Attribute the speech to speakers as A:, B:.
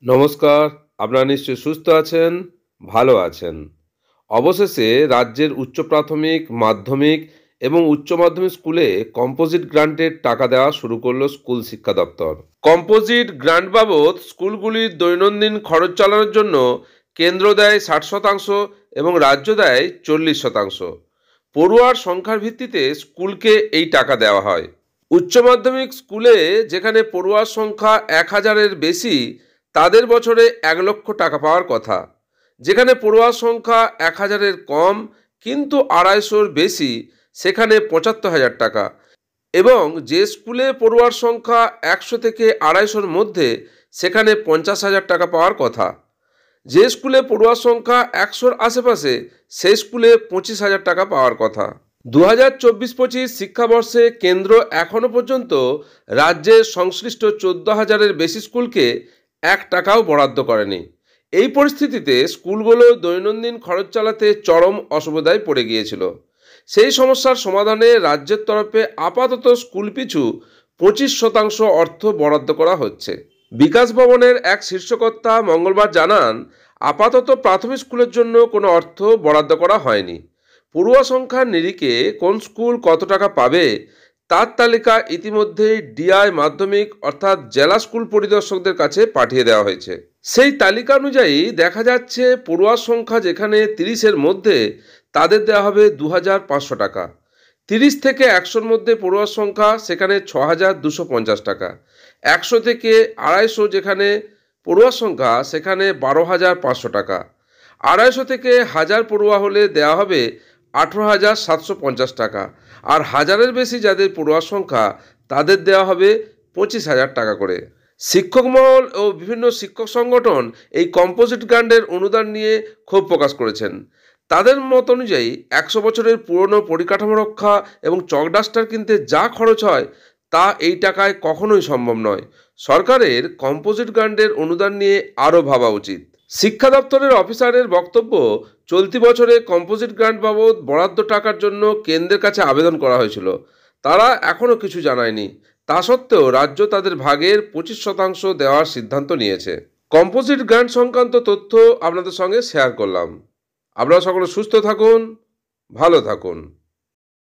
A: নমস্কার। আপনারা নিশ্চয়ই সুস্থ আছেন, ভালো আছেন। অবশেষে রাজ্যের উচ্চ প্রাথমিক, মাধ্যমিক এবং উচ্চ মাধ্যমিক স্কুলে কম্পোজিট গ্রান্টের টাকা দেওয়া শুরু করলো স্কুল শিক্ষা দপ্তর। কম্পোজিট গ্রান্ট বাবদ স্কুলগুলির দৈনন্দিন খরচ চালানোর জন্য কেন্দ্র দেয় 60% এবং রাজ্য দেয় 40%। পড়ুয়ার সংখ্যার ভিত্তিতে স্কুলকে এই টাকা দেওয়া হয়। উচ্চ মাধ্যমিক স্কুলে যেখানে পড়ুয়ার সংখ্যা 1000-এর বেশি, তাদের বছরে 1 লক্ষ টাকা পাওয়ার কথা। যেখানে পড়ুয়ার সংখ্যা 1000-এর কম কিন্তু 250-র বেশি, সেখানে 75,000 টাকা। এবং যে স্কুলে পড়ুয়ার সংখ্যা 100 থেকে 250-র মধ্যে, সেখানে 50,000 টাকা পাওয়ার কথা। যে স্কুলে পড়ুয়ার সংখ্যা 100-র আশেপাশে, সেই স্কুলে 25,000 টাকা পাওয়ার কথা। 2024-25 শিক্ষাবর্ষে কেন্দ্র এখনও পর্যন্ত রাজ্যের সংশ্লিষ্ট 14,000-এর বেশি স্কুলকে 1 টাকাও বরাদ্দ করেনি। এই পরিস্থিতিতে স্কুলগুলো দৈনন্দিন খরচ চালাতে চরম অসুবিধায় পড়ে গিয়েছিল। সেই সমস্যার সমাধানে রাজ্যের তরফে আপাতত স্কুল পিছু 25% অর্থ বরাদ্দ করা হচ্ছে। বিকাশ ভবনের এক শীর্ষকর্তা মঙ্গলবার জানান, আপাতত প্রাথমিক স্কুলের জন্য কোনো অর্থ বরাদ্দ করা হয়নি। পড়ুয়া সংখ্যার নিরিখে কোন স্কুল কত টাকা পাবে তার তালিকা ইতিমধ্যেই ডিআই মাধ্যমিক অর্থাৎ জেলা স্কুল পরিদর্শকদের কাছে পাঠিয়ে দেওয়া হয়েছে। সেই তালিকা অনুযায়ী দেখা যাচ্ছে, পড়ুয়ার সংখ্যা যেখানে 30-এর মধ্যে, তাদের দেওয়া হবে 2,500 টাকা। 30 থেকে 100-র মধ্যে পড়ুয়ার সংখ্যা, সেখানে 6,250 টাকা। 100 থেকে 250 যেখানে পড়ুয়ার সংখ্যা, সেখানে 12,500 টাকা। 250 থেকে 1000 পড়ুয়া হলে দেওয়া হবে 18,750 টাকা। আর 1000-এর বেশি যাদের পড়ুয়ার সংখ্যা, তাদের দেওয়া হবে 25,000 টাকা করে। শিক্ষক মহল ও বিভিন্ন শিক্ষক সংগঠন এই কম্পোজিট গ্রান্টের অনুদান নিয়ে ক্ষোভ প্রকাশ করেছেন। তাদের মত অনুযায়ী 100 বছরের পুরনো পরিকাঠামো রক্ষা এবং চক ডাস্টার কিনতে যা খরচ হয়, তা এই টাকায় কখনোই সম্ভব নয়। সরকারের কম্পোজিট গ্রান্টের অনুদান নিয়ে আরও ভাবা উচিত। শিক্ষা দপ্তরের অফিসারের বক্তব্য, চলতি বছরে কম্পোজিট গ্রান্ট বাবদ বরাদ্দ টাকার জন্য কেন্দ্রের কাছে আবেদন করা হয়েছিল। তারা এখনও কিছু জানায়নি। তা সত্ত্বেও রাজ্য তাদের ভাগের 25% দেওয়ার সিদ্ধান্ত নিয়েছে। কম্পোজিট গ্রান্ট সংক্রান্ত তথ্য আপনাদের সঙ্গে শেয়ার করলাম। আপনারা সকলে সুস্থ থাকুন, ভালো থাকুন।